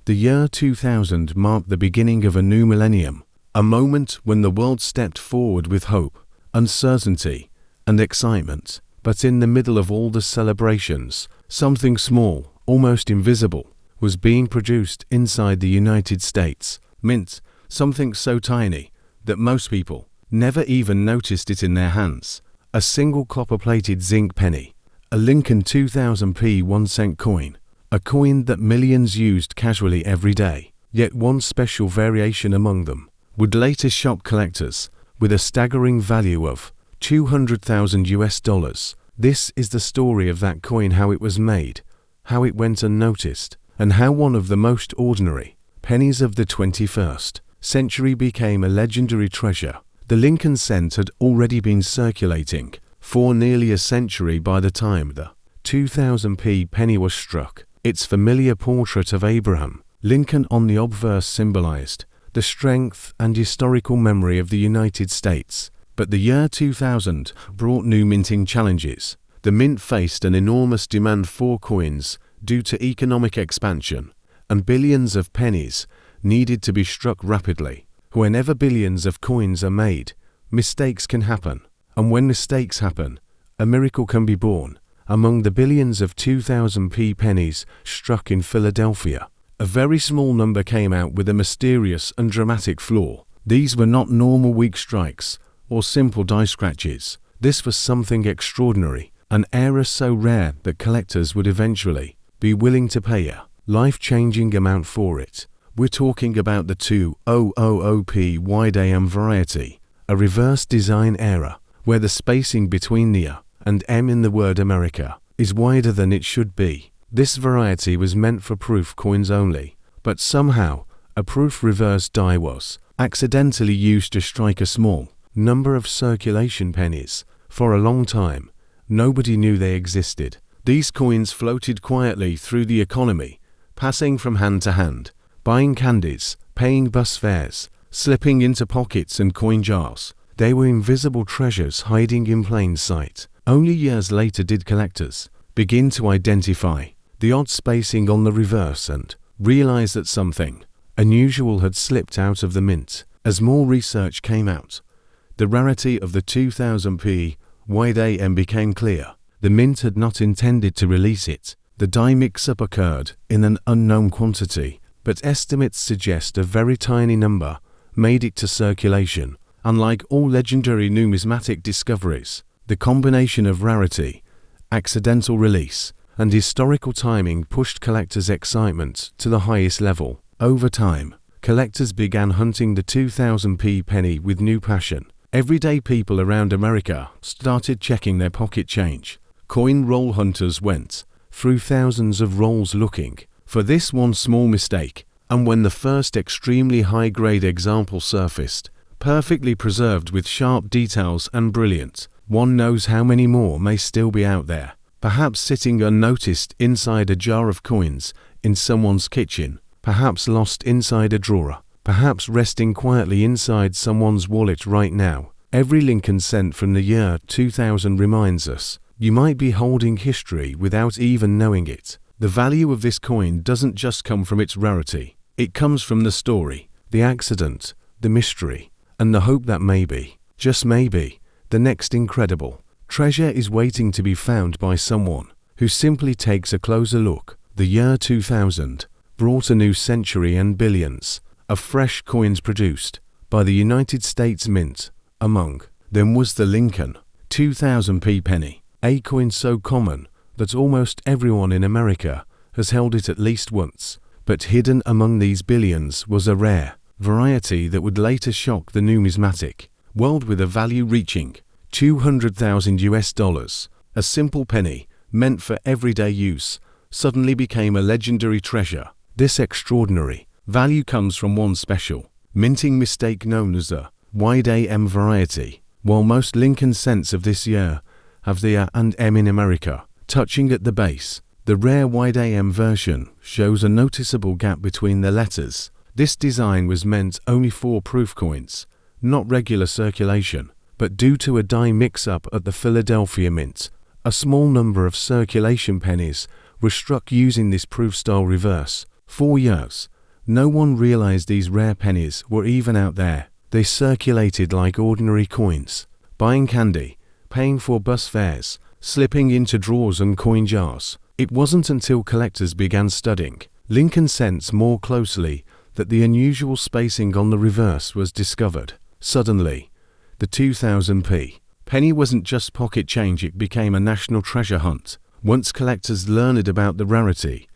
The year 2000 marked the beginning of a new millennium, a moment when the world stepped forward with hope, uncertainty, and excitement. But in the middle of all the celebrations, something small, almost invisible, was being produced inside the United States Mint, something so tiny that most people never even noticed it in their hands. A single copper-plated zinc penny, a Lincoln 2000p 1-cent coin, a coin that millions used casually every day. Yet one special variation among them would later shock collectors with a staggering value of $200,000. This is the story of that coin, how it was made, how it went unnoticed, and how one of the most ordinary pennies of the 21st century became a legendary treasure. The Lincoln cent had already been circulating for nearly a century by the time the 2000p penny was struck. Its familiar portrait of Abraham Lincoln on the obverse symbolized the strength and historical memory of the United States. But the year 2000 brought new minting challenges. The mint faced an enormous demand for coins due to economic expansion, and billions of pennies needed to be struck rapidly. Whenever billions of coins are made, mistakes can happen. And when mistakes happen, a miracle can be born. Among the billions of 2000p pennies struck in Philadelphia, a very small number came out with a mysterious and dramatic flaw. These were not normal weak strikes or simple die scratches. This was something extraordinary, an error so rare that collectors would eventually be willing to pay a life-changing amount for it. We're talking about the 2000p wide AM variety, a reverse design error, where the spacing between the A and M in the word America is wider than it should be. This variety was meant for proof coins only, but somehow a proof reverse die was accidentally used to strike a small number of circulation pennies. For a long time, nobody knew they existed. These coins floated quietly through the economy, passing from hand to hand, buying candies, paying bus fares, slipping into pockets and coin jars. They were invisible treasures hiding in plain sight. Only years later did collectors begin to identify the odd spacing on the reverse and realize that something unusual had slipped out of the mint. As more research came out, the rarity of the 2000p wide AM became clear. The mint had not intended to release it. The die mix-up occurred in an unknown quantity, but estimates suggest a very tiny number made it to circulation. Unlike all legendary numismatic discoveries, the combination of rarity, accidental release, and historical timing pushed collectors' excitement to the highest level. Over time, collectors began hunting the 2000p penny with new passion. Everyday people around America started checking their pocket change. Coin roll hunters went through thousands of rolls looking for this one small mistake, and when the first extremely high-grade example surfaced, perfectly preserved with sharp details and brilliant, one knows how many more may still be out there, perhaps sitting unnoticed inside a jar of coins in someone's kitchen, perhaps lost inside a drawer, perhaps resting quietly inside someone's wallet right now. Every Lincoln cent from the year 2000 reminds us, you might be holding history without even knowing it. The value of this coin doesn't just come from its rarity. It comes from the story, the accident, the mystery, and the hope that maybe, just maybe, the next incredible treasure is waiting to be found by someone who simply takes a closer look. The year 2000 brought a new century and billions of fresh coins produced by the United States Mint. Among them was the Lincoln 2000p penny, a coin so common that almost everyone in America has held it at least once. But hidden among these billions was a rare variety that would later shock the numismatic world with a value reaching $200,000. A simple penny meant for everyday use suddenly became a legendary treasure. This extraordinary value comes from one special minting mistake known as the wide AM variety. While most Lincoln cents of this year have the A and M in America touching at the base, the rare wide AM version shows a noticeable gap between the letters. This design was meant only for proof coins, not regular circulation, but due to a die mix-up at the Philadelphia Mint, a small number of circulation pennies were struck using this proof-style reverse. For years, No one realized these rare pennies were even out there. They circulated like ordinary coins, buying candy, paying for bus fares, slipping into drawers and coin jars. It wasn't until collectors began studying Lincoln cents more closely that the unusual spacing on the reverse was discovered. Suddenly, the 2000p penny wasn't just pocket change, it became a national treasure hunt. Once collectors learned about the rarity,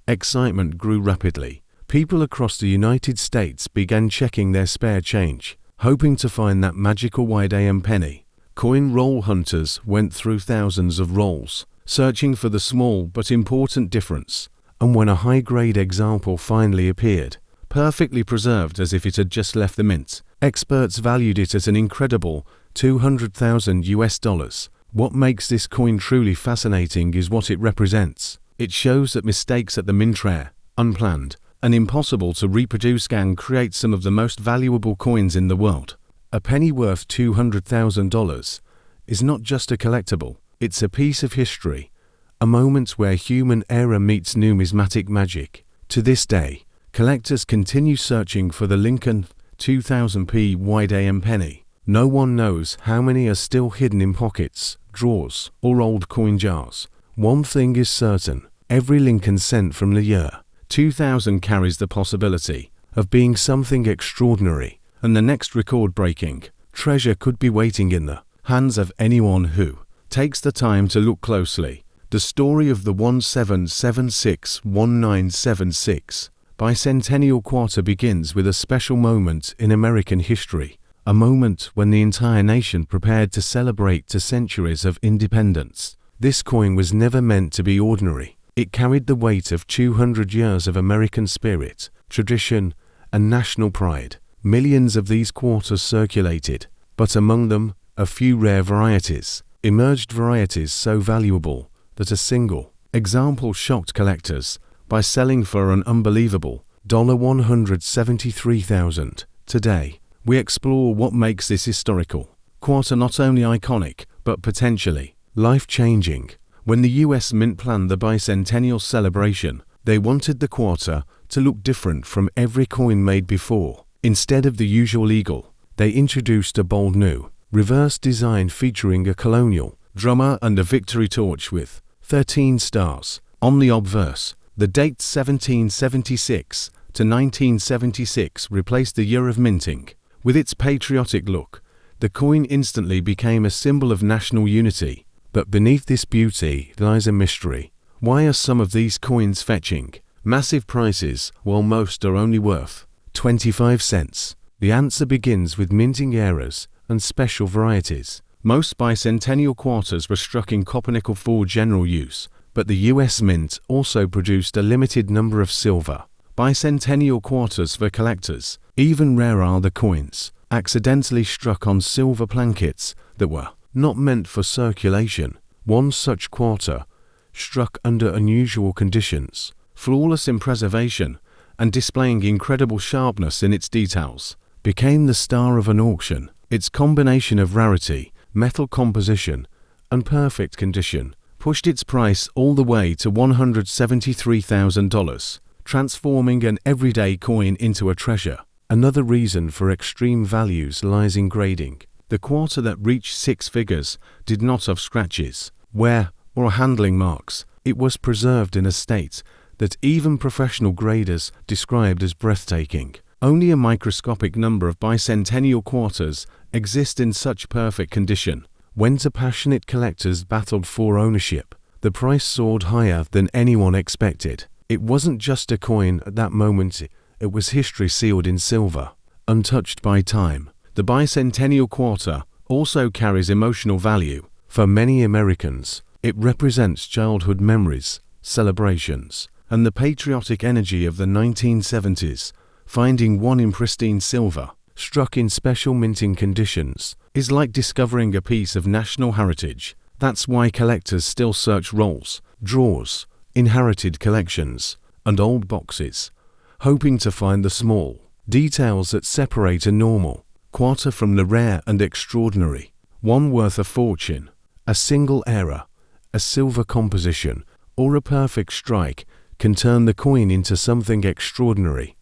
excitement grew rapidly. People across the United States began checking their spare change, hoping to find that magical wide AM penny. Coin roll hunters went through thousands of rolls, searching for the small but important difference. And when a high-grade example finally appeared, perfectly preserved as if it had just left the mint, experts valued it at an incredible $200,000. What makes this coin truly fascinating is what it represents. It shows that mistakes at the mint, rare, unplanned, and impossible to reproduce, can create some of the most valuable coins in the world. A penny worth $200,000 is not just a collectible, it's a piece of history, a moment where human error meets numismatic magic. To this day, collectors continue searching for the Lincoln 2000p wide AM penny. No one knows how many are still hidden in pockets, drawers, or old coin jars. One thing is certain: every Lincoln cent from the year 2000 carries the possibility of being something extraordinary, and the next record-breaking treasure could be waiting in the hands of anyone who takes the time to look closely. The story of the 1776-1976 bicentennial quarter begins with a special moment in American history, a moment when the entire nation prepared to celebrate 2 centuries of independence. This coin was never meant to be ordinary. It carried the weight of 200 years of American spirit, tradition, and national pride. Millions of these quarters circulated, but among them, a few rare varieties emerged, varieties so valuable that a single example shocked collectors by selling for an unbelievable $173,000. Today, we explore what makes this historical quarter not only iconic, but potentially life-changing. When the US Mint planned the bicentennial celebration, they wanted the quarter to look different from every coin made before. Instead of the usual eagle, they introduced a bold new reverse design featuring a colonial drummer and a victory torch with 13 stars on the obverse. The date 1776 to 1976 replaced the year of minting. With its patriotic look, the coin instantly became a symbol of national unity. But beneath this beauty lies a mystery. Why are some of these coins fetching massive prices while most are only worth 25 cents? The answer begins with minting errors and special varieties. Most bicentennial quarters were struck in copper-nickel for general use, but the US Mint also produced a limited number of silver bicentennial quarters for collectors. Even rarer are the coins accidentally struck on silver plankets that were not meant for circulation. One such quarter, struck under unusual conditions, flawless in preservation, and displaying incredible sharpness in its details, became the star of an auction. Its combination of rarity, metal composition, and perfect condition pushed its price all the way to $173,000, transforming an everyday coin into a treasure. Another reason for extreme values lies in grading. The quarter that reached 6 figures did not have scratches, wear, or handling marks. It was preserved in a state that even professional graders described as breathtaking. Only a microscopic number of bicentennial quarters exist in such perfect condition. When 2 passionate collectors battled for ownership, the price soared higher than anyone expected. It wasn't just a coin at that moment, it was history sealed in silver, untouched by time. The bicentennial quarter also carries emotional value. For many Americans, it represents childhood memories, celebrations, and the patriotic energy of the 1970s. Finding one in pristine silver, struck in special minting conditions, is like discovering a piece of national heritage. That's why collectors still search rolls, drawers, inherited collections, and old boxes, hoping to find the small details that separate a normal quarter from the rare and extraordinary. One worth a fortune, a single error, a silver composition, or a perfect strike can turn the coin into something extraordinary.